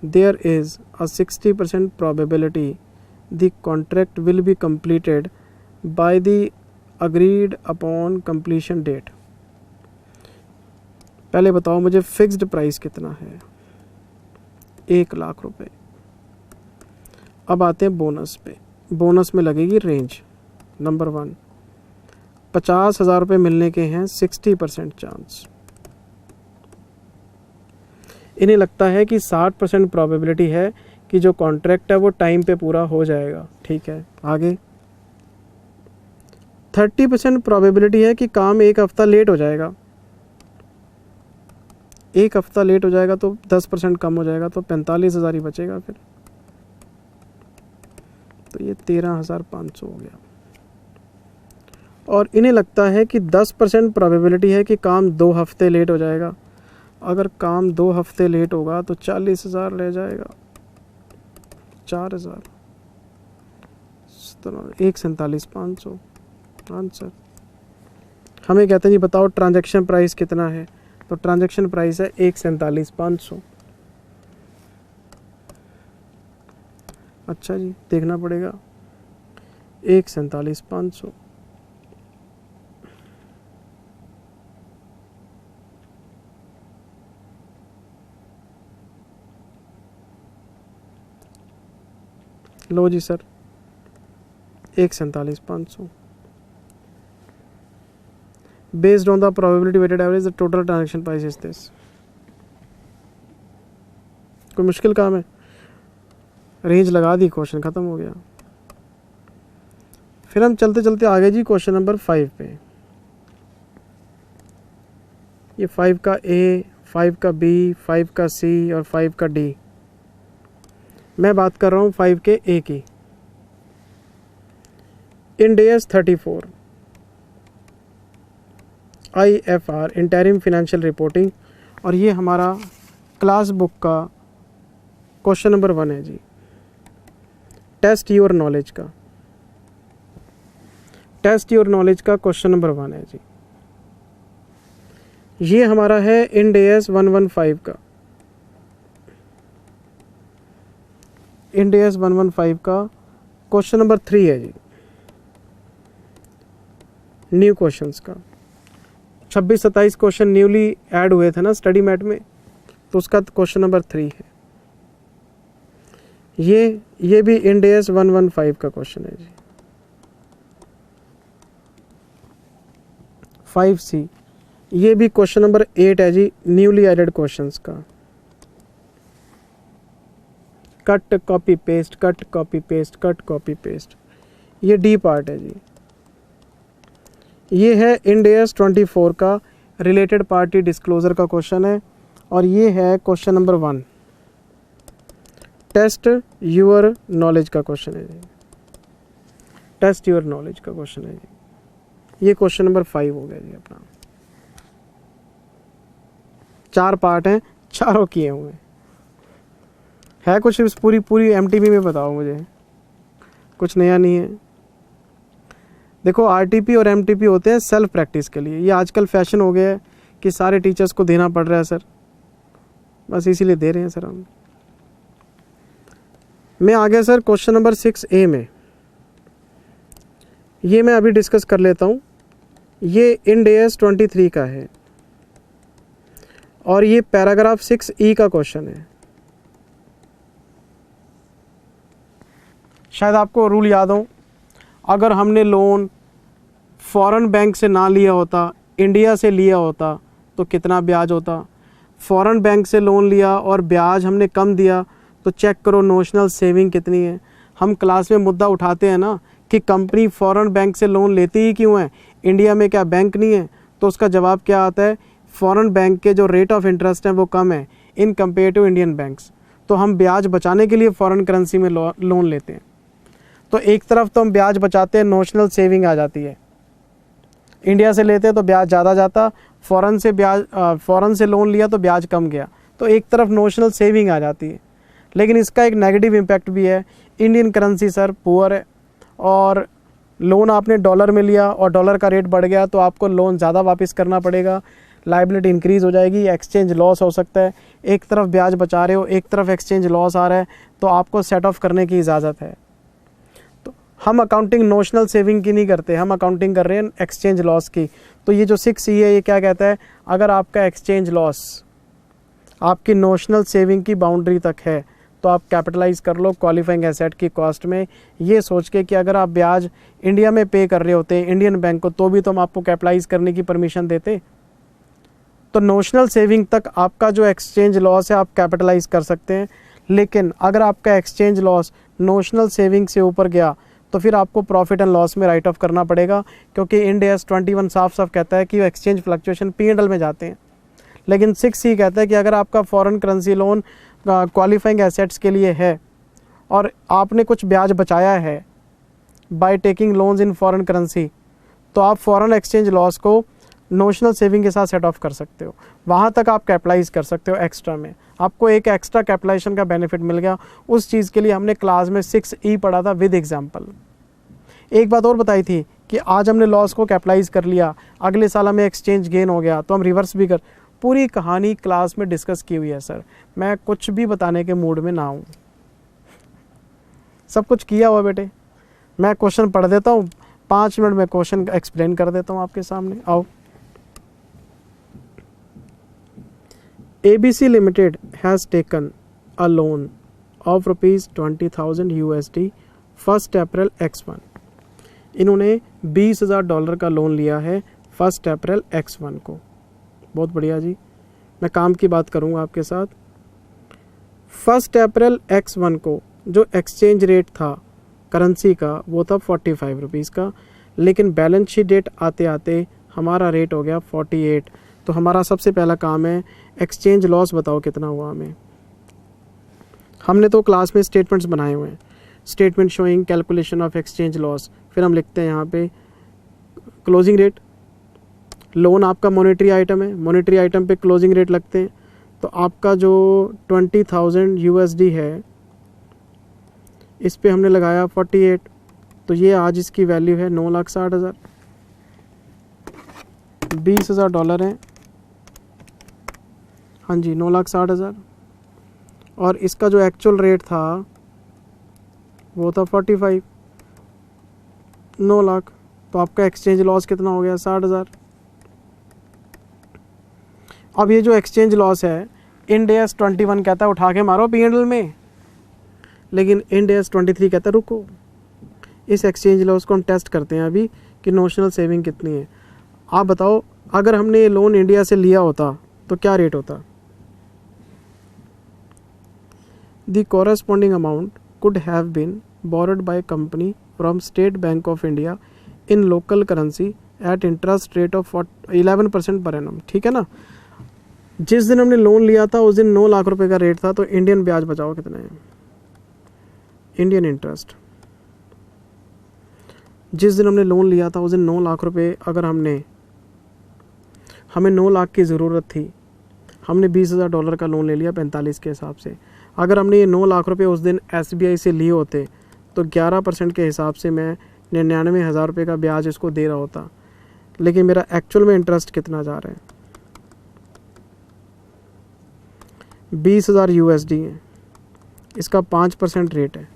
there is a 60% probability the contract will be completed by the agreed upon completion date. पहले बताओ मुझे फिक्स्ड प्राइस कितना है? 1,00,000 रुपये. अब आते हैं बोनस पे. बोनस में लगेगी रेंज. नंबर 1, 50,000 रुपये मिलने के हैं 60% चांस. इन्हें लगता है कि 60% प्रोबेबिलिटी है कि जो कॉन्ट्रैक्ट है वो टाइम पे पूरा हो जाएगा. ठीक है, आगे 30% प्रोबेबिलिटी है कि काम 1 हफ्ता लेट हो जाएगा. 1 हफ्ता लेट हो जाएगा तो 10% कम हो जाएगा तो 45,000 ही बचेगा फिर. तो ये 13,500 हो गया. और इन्हें लगता है कि 10% प्रोबेबिलिटी है कि काम 2 हफ्ते लेट हो जाएगा. अगर काम 2 हफ्ते लेट होगा तो 40,000 रह जाएगा. 4,000, 1,47,500 आंसर. हमें कहते हैं जी बताओ ट्रांजैक्शन प्राइस कितना है? तो ट्रांजैक्शन प्राइस है 1,47,500. अच्छा जी, देखना पड़ेगा. 1,47,500 लो जी sir, 1,47,500 based on the probability weighted average the total transaction price is this. कोई मुश्किल काम है? रेंज लगा दी, क्वेश्चन ख़त्म हो गया. फिर हम चलते चलते आगे जी क्वेश्चन नंबर 5 पे. ये 5 का ए, 5 का बी, 5 का सी और 5 का डी. मैं बात कर रहा हूँ 5 के ए की. Ind AS 34 IFR interim financial reporting. और ये हमारा क्लास बुक का क्वेश्चन नंबर 1 है जी. टेस्ट योर नॉलेज का. टेस्ट योर नॉलेज का क्वेश्चन नंबर 1 है जी. ये हमारा है इंड AS 115 का. इंड AS 115 का क्वेश्चन नंबर 3 है जी. न्यू क्वेश्चंस का 26-27 क्वेश्चन न्यूली ऐड हुए थे ना स्टडी मैट में, तो उसका क्वेश्चन नंबर 3 है. ये भी इंड AS 115 का क्वेश्चन है जी. 5C ये भी क्वेश्चन नंबर 8 है जी, न्यूली एडेड क्वेश्चंस का. Cut copy paste, cut copy paste, cut copy paste. ये डी पार्ट है जी. ये है इंड AS 24 का रिलेटेड पार्टी डिस्क्लोजर का क्वेश्चन है. और ये है question number 1 test your knowledge का क्वेश्चन है जी. टेस्ट योर नॉलेज का क्वेश्चन है जी. ये क्वेश्चन नंबर 5 हो गया जी अपना. 4 पार्ट हैं, चारों किए हुए है. कुछ इस पूरी MTP में बताओ मुझे, कुछ नया नहीं है. देखो RTP और MTP होते हैं सेल्फ प्रैक्टिस के लिए. ये आजकल फैशन हो गया है कि सारे टीचर्स को देना पड़ रहा है सर, बस इसीलिए दे रहे हैं सर हम. मैं आ गया सर क्वेश्चन नंबर 6A में. ये मैं अभी डिस्कस कर लेता हूँ. ये इंड AS 23 का है और ये पैराग्राफ 6E का क्वेश्चन है. शायद आपको रूल याद हो. अगर हमने लोन फॉरेन बैंक से ना लिया होता, इंडिया से लिया होता तो कितना ब्याज होता. फॉरेन बैंक से लोन लिया और ब्याज हमने कम दिया तो चेक करो नोशनल सेविंग कितनी है. हम क्लास में मुद्दा उठाते हैं ना कि कंपनी फॉरेन बैंक से लोन लेती ही क्यों है, इंडिया में क्या बैंक नहीं है. तो उसका जवाब क्या आता है, फॉरेन बैंक के जो रेट ऑफ इंटरेस्ट हैं वो कम है in compare to Indian banks, तो हम ब्याज बचाने के लिए फॉरेन करेंसी में लोन लेते हैं। तो एक तरफ तो हम ब्याज बचाते हैं, नोशनल सेविंग आ जाती है, इंडिया से लेते हैं तो ब्याज ज़्यादा जाता, फ़ॉरेन से लोन लिया तो ब्याज कम गया, तो एक तरफ नोशनल सेविंग आ जाती है। लेकिन इसका एक नेगेटिव इम्पैक्ट भी है, इंडियन करेंसी सर पुअर है, और लोन आपने डॉलर में लिया और डॉलर का रेट बढ़ गया तो आपको लोन ज़्यादा वापस करना पड़ेगा, लायबिलिटी इंक्रीज़ हो जाएगी, एक्सचेंज लॉस हो सकता है। एक तरफ ब्याज बचा रहे हो, एक तरफ एक्सचेंज लॉस आ रहा है, तो आपको सेट ऑफ करने की इजाज़त है। तो हम अकाउंटिंग नोशनल सेविंग की नहीं करते, हम अकाउंटिंग कर रहे हैं एक्सचेंज लॉस की। तो ये जो 6E है ये क्या कहता है, अगर आपका एक्सचेंज लॉस आपकी नोशनल सेविंग की बाउंड्री तक है तो आप कैपिटलाइज कर लो क्वालिफाइंग एसेट की कॉस्ट में, ये सोच के कि अगर आप ब्याज इंडिया में पे कर रहे होते हैं इंडियन बैंक को तो भी तो हम आपको कैपिटलाइज करने की परमिशन देते। तो नोशनल सेविंग तक आपका जो एक्सचेंज लॉस है आप कैपिटलाइज कर सकते हैं, लेकिन अगर आपका एक्सचेंज लॉस नोशनल सेविंग से ऊपर गया तो फिर आपको प्रॉफिट एंड लॉस में राइट ऑफ करना पड़ेगा, क्योंकि इंड AS 21 साफ साफ कहता है कि एक्सचेंज फ्लक्चुएशन P&L में जाते हैं। लेकिन 6C कहता है कि अगर आपका foreign currency loan qualifying assets के लिए है और आपने कुछ ब्याज बचाया है by taking loans in foreign currency, तो आप फॉरेन एक्सचेंज लॉस को नोशनल सेविंग के साथ सेट ऑफ कर सकते हो, वहाँ तक आप कैपिटलाइज कर सकते हो एक्स्ट्रा में, आपको एक एक्स्ट्रा कैपिटलाइजेशन का बेनिफिट मिल गया। उस चीज़ के लिए हमने क्लास में 6E पढ़ा था विद एग्जाम्पल। एक बात और बताई थी कि आज हमने लॉस को कैपिटलाइज कर लिया, अगले साल हमें एक्सचेंज गेन हो गया तो हम रिवर्स भी कर, पूरी कहानी क्लास में डिस्कस की हुई है सर, मैं कुछ भी बताने के मूड में ना हूँ, सब कुछ किया हुआ बेटे। मैं क्वेश्चन पढ़ देता हूँ, 5 मिनट में क्वेश्चन एक्सप्लेन कर देता हूँ आपके सामने। आओ। ABC Limited has taken a loan of ₹20,000 USD 1 April X1। इन्होंने $20,000 का लोन लिया है 1 अप्रैल X1 को। बहुत बढ़िया जी, मैं काम की बात करूंगा आपके साथ। 1 अप्रैल X1 को जो एक्सचेंज रेट था करेंसी का वो था 45 रुपीज़ का, लेकिन बैलेंस शीट डेट आते आते हमारा रेट हो गया 48। तो हमारा सबसे पहला काम है एक्सचेंज लॉस बताओ कितना हुआ हमें। हमने तो क्लास में स्टेटमेंट्स बनाए हुए हैं, statement showing calculation of exchange loss, फिर हम लिखते हैं यहाँ पे क्लोजिंग रेट। लोन आपका मॉनेटरी आइटम है, मॉनेटरी आइटम पे क्लोजिंग रेट लगते हैं। तो आपका जो 20,000 USD है इस पे हमने लगाया 48, तो ये आज इसकी वैल्यू है 9,60,000। $20,000 है, हाँ जी 9,60,000, और इसका जो एक्चुअल रेट था वो था 45, 9 लाख। तो आपका एक्सचेंज लॉस कितना हो गया 60,000। अब ये जो एक्सचेंज लॉस है इंड AS 21 कहता है उठा के मारो P&L में, लेकिन इंड AS 23 कहता है रुको, इस एक्सचेंज लॉस को हम टेस्ट करते हैं अभी कि नोशनल सेविंग कितनी है। आप बताओ अगर हमने ये लोन इंडिया से लिया होता तो क्या रेट होता। The corresponding amount could have been borrowed by company from State Bank of India in local currency at interest rate of 11% per annum. ठीक है ना, जिस दिन हमने लोन लिया था उस दिन 9 लाख रुपए का रेट था, तो इंडियन ब्याज बचाओ कितना है, इंडियन इंटरेस्ट। जिस दिन हमने लोन लिया था उस दिन 9 लाख रुपए, अगर हमें 9 लाख की ज़रूरत थी, हमने $20,000 का लोन ले लिया 45 के हिसाब से। अगर हमने ये 9 लाख रुपए उस दिन SBI से लिए होते तो 11% के हिसाब से मैं 99,000 रुपये का ब्याज इसको दे रहा होता, लेकिन मेरा एक्चुअल में इंटरेस्ट कितना जा रहा है 20,000 USD है, इसका 5% रेट है,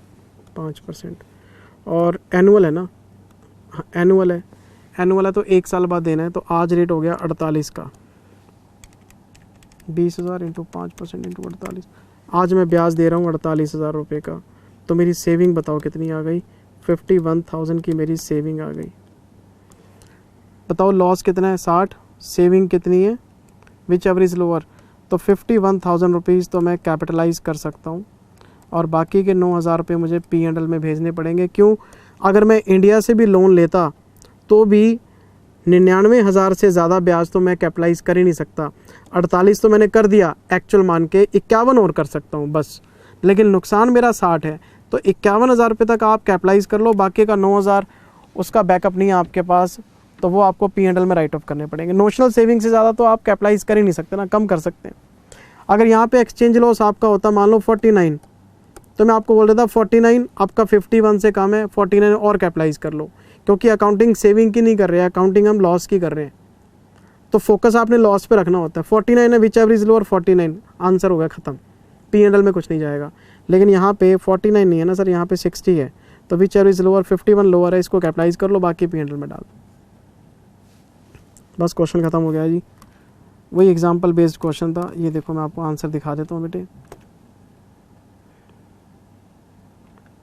5%, और एनुअल है ना, एनुअल है तो 1 साल बाद देना है। तो आज रेट हो गया 48 का, 20,000 इंटू 5% इंटू 48, आज मैं ब्याज दे रहा हूँ 48,000 रुपये का। तो मेरी सेविंग बताओ कितनी आ गई, 51,000 की मेरी सेविंग आ गई। बताओ लॉस कितना है 60, सेविंग कितनी है विच एवर इज़ लोअर। तो 51,000 रुपीज़ तो मैं कैपिटलाइज कर सकता हूँ, और बाकी के 9,000 रुपये मुझे P&L में भेजने पड़ेंगे। क्यों, अगर मैं इंडिया से भी लोन लेता तो भी 99,000 से ज़्यादा ब्याज तो मैं कैपिटलाइज कर ही नहीं सकता। 48 तो मैंने कर दिया एक्चुअल मान के, 51 और कर सकता हूँ बस, लेकिन नुकसान मेरा 60 है। तो 51,000 रुपये तक आप कैपिटलाइज कर लो, बाकी का 9,000 उसका बैकअप नहीं है आपके पास, तो वो आपको P&L में राइट ऑफ करने पड़ेंगे। नोशनल सेविंग से ज़्यादा तो आप कैपिटलाइज कर ही नहीं सकते ना, कम कर सकते हैं। अगर यहाँ पे एक्सचेंज लॉस आपका होता मान लो 49, तो मैं आपको बोल रहा था 49 आपका 51 से कम है, 49 और कैपिटलाइज कर लो, क्योंकि अकाउंटिंग सेविंग की नहीं कर रहे हैं, अकाउंटिंग हम लॉस की कर रहे हैं, तो फोकस आपने लॉस पे रखना होता है। 49 है, which ever is lower 49, answer हो गया ख़त्म, P&L में कुछ नहीं जाएगा। लेकिन यहाँ पे 49 नहीं है ना सर, यहाँ पे 60 है, तो which ever is lower 51 lower है, इसको कैपिटलाइज कर लो, बाकी P&L में डाल दो। बस क्वेश्चन खत्म हो गया जी। वही एग्जाम्पल बेस्ड क्वेश्चन था। ये देखो मैं आपको आंसर दिखा देता हूँ बेटे,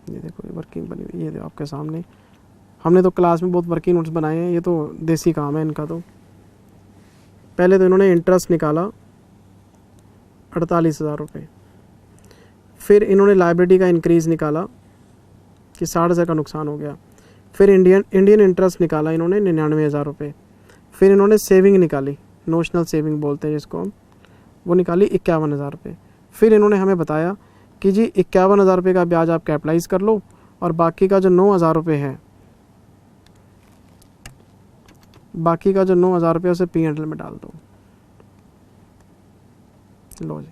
ये देखो ये वर्किंग बनी हुई, ये देखो आपके सामने। हमने तो क्लास में बहुत वर्किंग नोट्स बनाए हैं, ये तो देसी काम है इनका। तो पहले तो इन्होंने इंटरेस्ट निकाला 48,000 रुपये, फिर इन्होंने लाइबिलिटी का इंक्रीज़ निकाला कि 60,000 का नुकसान हो गया, फिर इंडियन इंटरेस्ट निकाला इन्होंने 99,000 रुपये, फिर इन्होंने सेविंग निकाली, नोशनल सेविंग बोलते हैं जिसको हम, वो निकाली 51,000 रुपये। फिर इन्होंने हमें बताया कि जी 51,000 रुपये का ब्याज आप कैपिटलाइज कर लो, और बाकी का जो 9,000 रुपये है, बाकी का जो 9,000 रुपये उसे P&L में डाल दो। लो जी,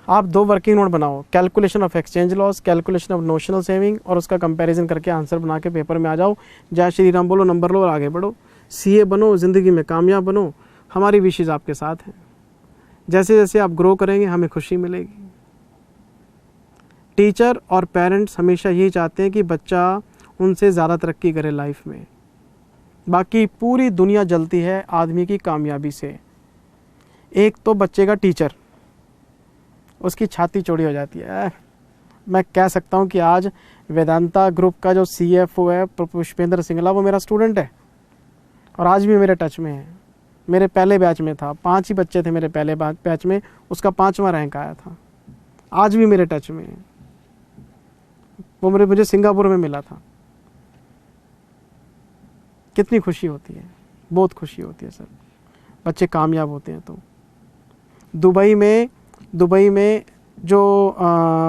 आप 2 वर्किंग नोट बनाओ, calculation of exchange loss, calculation of notional saving, और उसका कंपैरिजन करके आंसर बना के पेपर में आ जाओ। जय श्री राम बोलो, नंबर लो और आगे बढ़ो। CA बनो, ज़िंदगी में कामयाब बनो। हमारी विशेष आपके साथ हैं। जैसे जैसे आप ग्रो करेंगे हमें खुशी मिलेगी। टीचर और पेरेंट्स हमेशा यही चाहते हैं कि बच्चा उनसे ज़्यादा तरक्की करे लाइफ में। बाकी पूरी दुनिया जलती है आदमी की कामयाबी से। एक तो बच्चे का टीचर, उसकी छाती चौड़ी हो जाती है। मैं कह सकता हूँ कि आज वेदांता ग्रुप का जो CFO है पुष्पेंद्र सिंगला, वो मेरा स्टूडेंट है और आज भी मेरे टच में है। मेरे पहले बैच में था, 5 ही बच्चे थे मेरे पहले बैच में, उसका 5वां रैंक आया था, आज भी मेरे टच में है। वो मुझे सिंगापुर में मिला था। कितनी खुशी होती है, बहुत खुशी होती है सर, बच्चे कामयाब होते हैं। तो दुबई में जो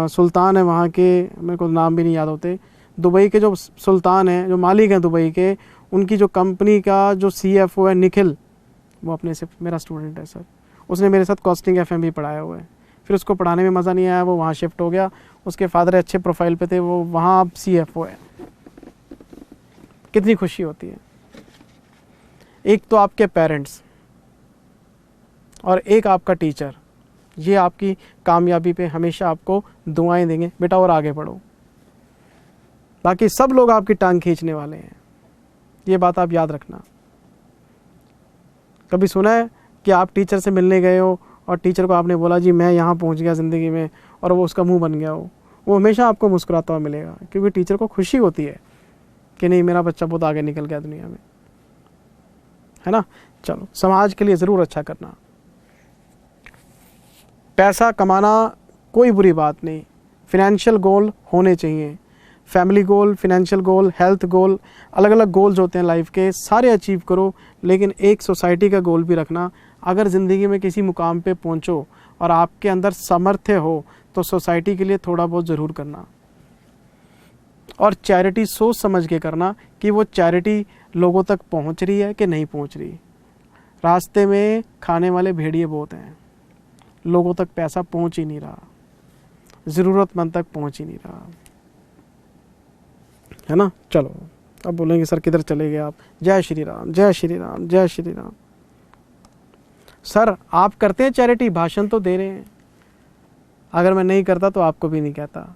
सुल्तान है वहाँ के, मेरे को नाम भी नहीं याद होते, दुबई के जो सुल्तान हैं, जो मालिक हैं दुबई के, उनकी जो कंपनी का जो CFO है निखिल, वो अपने से मेरा स्टूडेंट है सर। उसने मेरे साथ कॉस्टिंग FM भी पढ़ाया हुआ है। फिर उसको पढ़ाने में मज़ा नहीं आया, वो वहाँ शिफ्ट हो गया। उसके फादर अच्छे प्रोफाइल पे थे, वो वहाँ अब CFO है। कितनी खुशी होती है। एक तो आपके पेरेंट्स और एक आपका टीचर, ये आपकी कामयाबी पे हमेशा आपको दुआएं देंगे, बेटा और आगे बढ़ो। बाकी सब लोग आपकी टांग खींचने वाले हैं, ये बात आप याद रखना। कभी सुना है कि आप टीचर से मिलने गए हो और टीचर को आपने बोला जी मैं यहाँ पहुँच गया ज़िंदगी में, और वो उसका मुंह बन गया हो? वो हमेशा आपको मुस्कुराता हुआ मिलेगा, क्योंकि टीचर को खुशी होती है कि नहीं मेरा बच्चा बहुत आगे निकल गया दुनिया में, है ना। चलो, समाज के लिए ज़रूर अच्छा करना। पैसा कमाना कोई बुरी बात नहीं, फिनेंशियल गोल होने चाहिए। फैमिली गोल, फिनेंशियल गोल, हेल्थ गोल, अलग अलग गोल्स होते हैं लाइफ के, सारे अचीव करो, लेकिन एक सोसाइटी का गोल भी रखना। अगर ज़िंदगी में किसी मुकाम पे पहुंचो और आपके अंदर सामर्थ्य हो तो सोसाइटी के लिए थोड़ा बहुत ज़रूर करना, और चैरिटी सोच समझ के करना कि वो चैरिटी लोगों तक पहुंच रही है कि नहीं पहुंच रही। रास्ते में खाने वाले भेड़िए बहुत हैं, लोगों तक पैसा पहुंच ही नहीं रहा, ज़रूरतमंद तक पहुंच ही नहीं रहा, है ना। चलो, अब बोलेंगे सर किधर चले गए आप? जय श्री राम, जय श्री राम, जय श्री राम। सर आप करते हैं चैरिटी, भाषण तो दे रहे हैं, अगर मैं नहीं करता तो आपको भी नहीं कहता।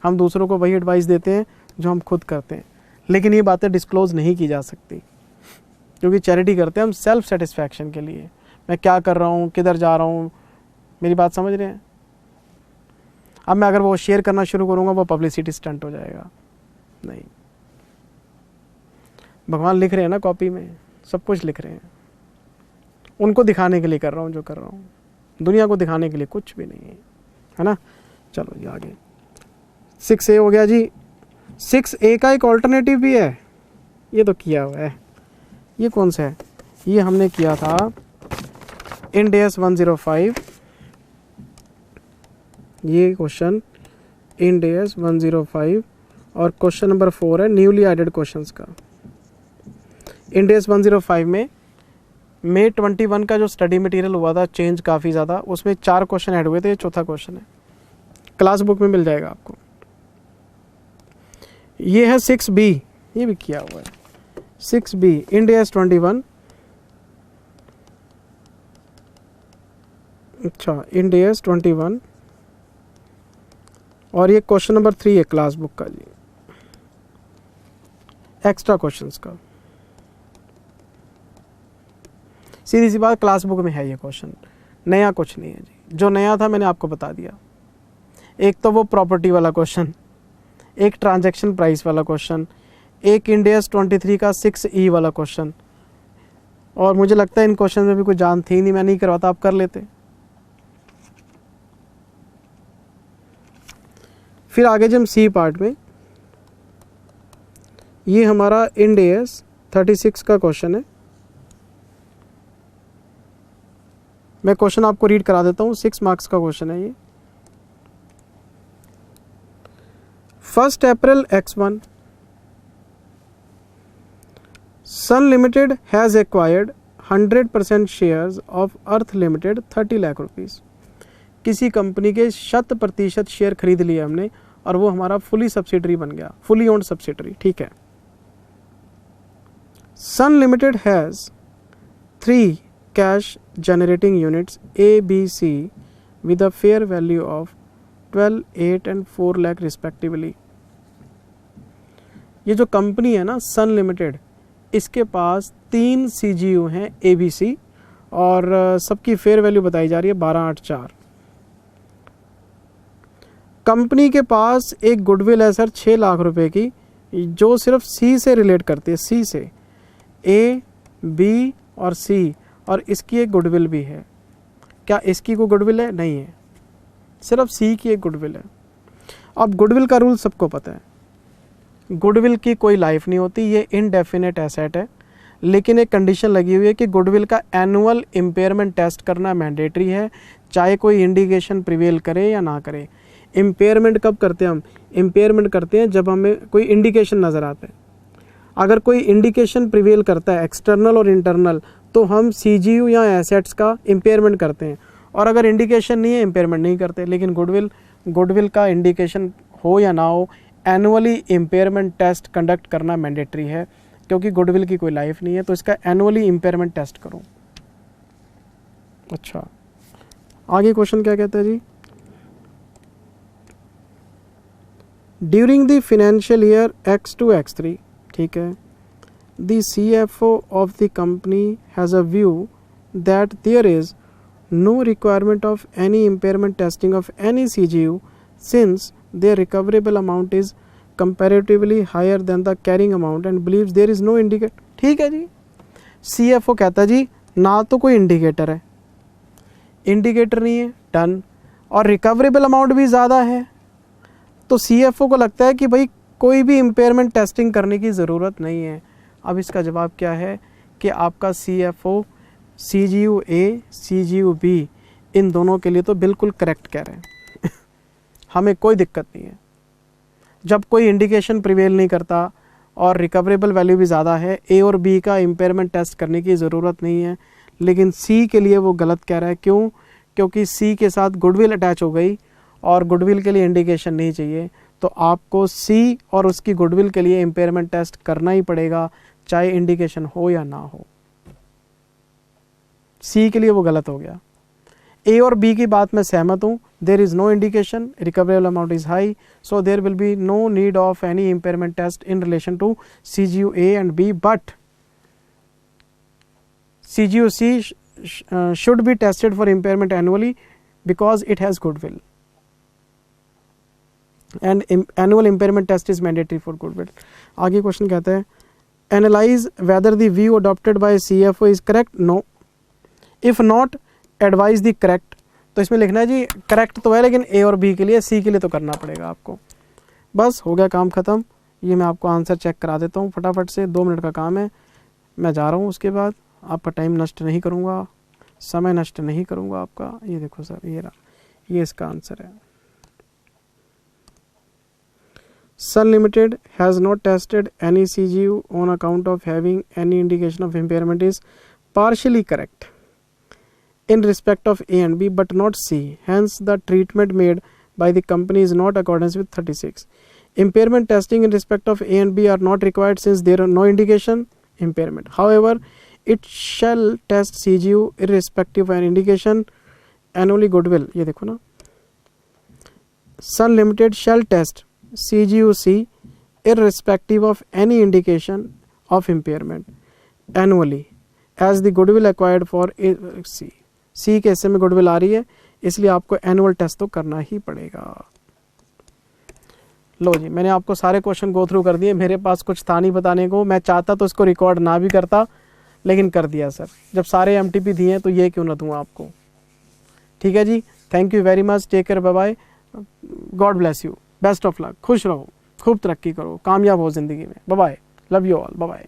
हम दूसरों को वही एडवाइस देते हैं जो हम खुद करते हैं, लेकिन ये बातें डिस्क्लोज नहीं की जा सकती, क्योंकि चैरिटी करते हैं हम सेल्फ सेटिस्फैक्शन के लिए। मैं क्या कर रहा हूँ, किधर जा रहा हूँ, मेरी बात समझ रहे हैं। अब मैं अगर वो शेयर करना शुरू करूँगा वो पब्लिसिटी स्टंट हो जाएगा। नहीं, भगवान लिख रहे हैं ना कॉपी में, सब कुछ लिख रहे हैं, उनको दिखाने के लिए कर रहा हूँ जो कर रहा हूँ, दुनिया को दिखाने के लिए कुछ भी नहीं है ना। चलो जी आगे, 6A हो गया जी। 6A का एक ऑल्टरनेटिव भी है, ये तो किया हुआ है। ये कौन सा है? ये हमने किया था इंड AS 105, ये क्वेश्चन इंड AS 105 और क्वेश्चन नंबर 4 है न्यूली एडेड क्वेश्चंस का। इंड AS 105 में May 21 का जो स्टडी मटेरियल हुआ था चेंज काफ़ी ज़्यादा, उसमें 4 क्वेश्चन ऐड हुए थे, ये चौथा क्वेश्चन है, क्लास बुक में मिल जाएगा आपको। ये है 6B, ये भी किया हुआ है 6B इंड AS 21। अच्छा, इंड AS 21 और ये क्वेश्चन नंबर 3 है क्लास बुक का जी, एक्स्ट्रा क्वेश्चंस का। सीधी सी बात, क्लास बुक में है ये क्वेश्चन, नया कुछ नहीं है जी। जो नया था मैंने आपको बता दिया। एक तो वो प्रॉपर्टी वाला क्वेश्चन, एक ट्रांजैक्शन प्राइस वाला क्वेश्चन, एक इंड AS 23 का 6E वाला क्वेश्चन। और मुझे लगता है इन क्वेश्चन में भी कोई जान थी नहीं, मैं नहीं करवाता, आप कर लेते। फिर आगे जब सी पार्ट में, ये हमारा इंड AS 36 का क्वेश्चन है। मैं क्वेश्चन आपको रीड करा देता हूँ, 6 मार्क्स का क्वेश्चन है ये। 1 अप्रैल X1 Sun Limited has acquired 100% shares of Earth Limited 30 lakh rupees. किसी कंपनी के 100% शेयर खरीद लिए हमने और वो हमारा फुली सब्सिडरी बन गया, फुली ओन्ड सब्सिडरी, ठीक है। Sun Limited has 3 cash generating units A, B, C with a fair value of 12, 8 and 4 lakh respectively। ये जो कंपनी है ना सन लिमिटेड, इसके पास 3 CGU हैं ABC और सबकी फेयर वैल्यू बताई जा रही है 1284। कंपनी के पास एक गुडविल है सर 6 लाख रुपए की, जो सिर्फ C से रिलेट करती है, C से, A, B और C, और इसकी एक गुडविल भी है। क्या इसकी कोई गुडविल है? नहीं है, सिर्फ सी की एक गुडविल है। अब गुडविल का रूल सबको पता है, गुडविल की कोई लाइफ नहीं होती, ये इनडेफिनेट एसेट है। लेकिन एक कंडीशन लगी हुई है कि गुडविल का एनुअल इम्पेयरमेंट टेस्ट करना मैंडेटरी है, चाहे कोई इंडिकेशन प्रिवेल करे या ना करे। इम्पेयरमेंट कब करते हैं हम? इम्पेयरमेंट करते हैं जब हमें कोई इंडिकेशन नज़र आता है। अगर कोई इंडिकेशन प्रिवेल करता है एक्सटर्नल और इंटरनल, तो हम CGU या एसेट्स का इम्पेयरमेंट करते हैं, और अगर इंडिकेशन नहीं है इम्पेयरमेंट नहीं करते। लेकिन गुडविल का इंडिकेशन हो या ना हो, एनुअली इम्पेयरमेंट टेस्ट कंडक्ट करना मैंडेटरी है, क्योंकि गुडविल की कोई लाइफ नहीं है, तो इसका एनुअली इम्पेयरमेंट टेस्ट करो। अच्छा, आगे क्वेश्चन क्या कहता है जी? During the financial year X2 X3, ठीक है, the CFO of the company has a view that there is no requirement of any impairment testing of any CGU since their recoverable amount is comparatively higher than the carrying amount and believes there is no indicator। ठीक है जी, CFO कहता है जी ना तो कोई इंडिकेटर है, इंडिकेटर नहीं है, डन, और रिकवरेबल अमाउंट भी ज़्यादा है, तो CFO को लगता है कि भाई कोई भी इम्पेयरमेंट टेस्टिंग करने की ज़रूरत नहीं है। अब इसका जवाब क्या है कि आपका CFO CGU A, CGU B इन दोनों के लिए तो बिल्कुल करेक्ट कह रहे हैं हमें कोई दिक्कत नहीं है। जब कोई इंडिकेशन प्रिवेल नहीं करता और रिकवरेबल वैल्यू भी ज़्यादा है, A और B का इम्पेयरमेंट टेस्ट करने की ज़रूरत नहीं है। लेकिन C के लिए वो गलत कह रहा है। क्यों? क्योंकि C के साथ गुडविल अटैच हो गई और गुडविल के लिए इंडिकेशन नहीं चाहिए, तो आपको C और उसकी गुडविल के लिए इम्पेयरमेंट टेस्ट करना ही पड़ेगा, चाहे इंडिकेशन हो या ना हो। C के लिए वो गलत हो गया। A और B की बात मैं सहमत हूँ, there is no indication, recoverable amount is high, so there will be no need of any impairment test in relation to CGU A and B, but CGU C should be tested for impairment annually because it has goodwill and annual impairment test is mandatory for goodwill। आगे क्वेश्चन कहता है analyze whether the view adopted by CFO is correct, no, if not advise the correct। तो इसमें लिखना है जी करेक्ट तो है, लेकिन A और B के लिए, C के लिए तो करना पड़ेगा आपको। बस हो गया काम ख़त्म। ये मैं आपको आंसर चेक करा देता हूँ फटाफट से, 2 मिनट का काम है, मैं जा रहा हूँ। उसके बाद आपका टाइम नष्ट नहीं करूँगा, समय नष्ट नहीं करूँगा आपका। ये देखो सर, ये रहा, ये इसका आंसर है। Sun Limited has not tested any CGU on account of having any indication of impairment is partially correct in respect of A and B but not C. Hence, the treatment made by the company is not accordance with 36. Impairment testing in respect of A and B are not required since there are no indication impairment. However, it shall test CGU irrespective of an indication annually goodwill. ये देखो ना, Sun Limited shall test CGUC irrespective of any indication of impairment annually as the goodwill acquired for C के हिस्से में goodwill आ रही है, इसलिए आपको एनुअल टेस्ट तो करना ही पड़ेगा। लो जी, मैंने आपको सारे क्वेश्चन गो थ्रू कर दिए। मेरे पास कुछ था नहीं बताने को, मैं चाहता तो इसको रिकॉर्ड ना भी करता, लेकिन कर दिया सर। जब सारे MTP दिए हैं तो ये क्यों ना दूँ आपको। ठीक है जी, thank you very much, take care, bye bye, God bless you, best of luck, खुश रहो, खूब तरक्की करो, कामयाब हो ज़िंदगी में, bye bye, love you all, bye bye.